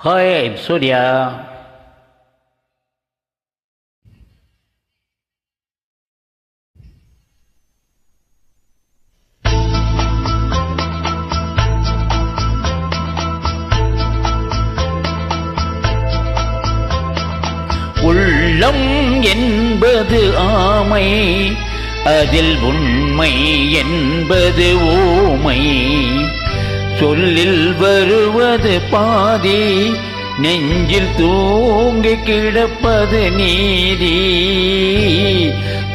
Hi, Surya. உள்ளம் என்பது ஆமை, அதில் உண்மை என்பது ஊமை. சொல்லில் வருவது பாதி, நெஞ்சில் தூங்கி கிடப்பது நீதி.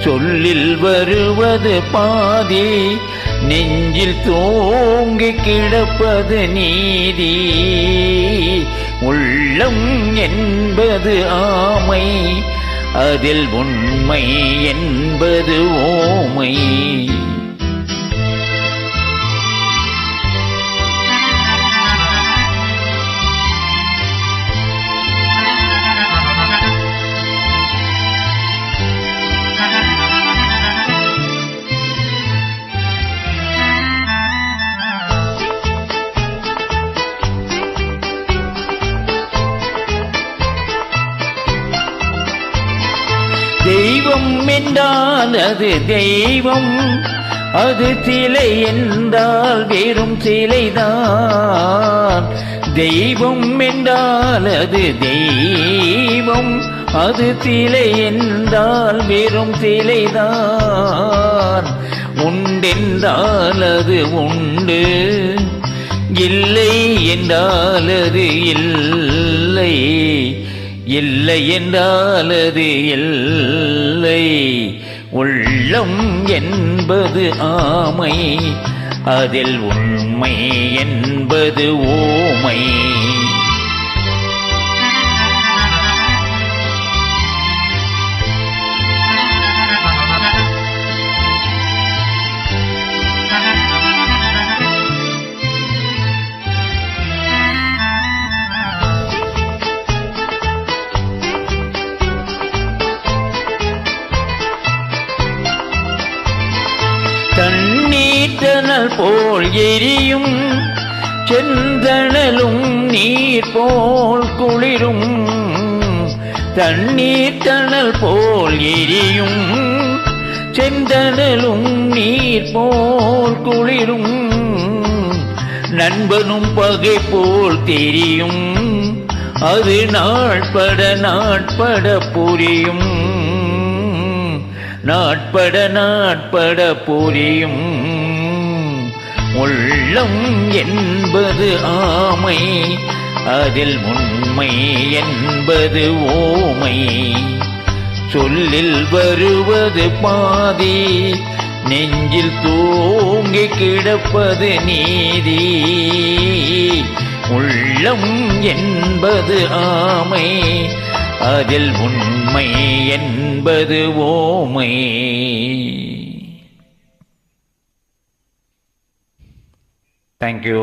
சொல்லில் வருவது பாதி, நெஞ்சில் தூங்கி கிடப்பது நீதி. உள்ளம் என்பது ஆமை, அதில் உண்மை என்பது ஓமை. தெய்வம் என்றால் அது தெய்வம், அது சிலை என்றால் வெறும் சிலைதான். தெய்வம் என்றால் அது தெய்வம், அது சிலை என்றால் வெறும் சிலைதான். உண்டென்றால் அது உண்டு, இல்லை என்றால் அது இல்லை, இல்லை என்றால் அது இல்லை. உள்ளம் என்பது ஆமை, அதில் உண்மை என்பது ஓமை. தண்ணீர் போல் எரியும், செந்தணலும் நீர் போல் குளிரும். தண்ணீர் தணல் போல் எரியும், செந்தணலும் நீர் போல் குளிரும். நண்பனும் பகை போல் தெரியும், அது நாட்பட நாட்பட புரியும். நாட்பட நாட்பட புரியும். உள்ளம் என்பது ஆமை, அதில் உண்மை என்பது ஓமை. சொல்லில் வருவது பாதி, நெஞ்சில் தூங்கி கிடப்பது நீதி. உள்ளம் என்பது ஆமை, அதில் உண்மை என்பது ஓமை. Thank you.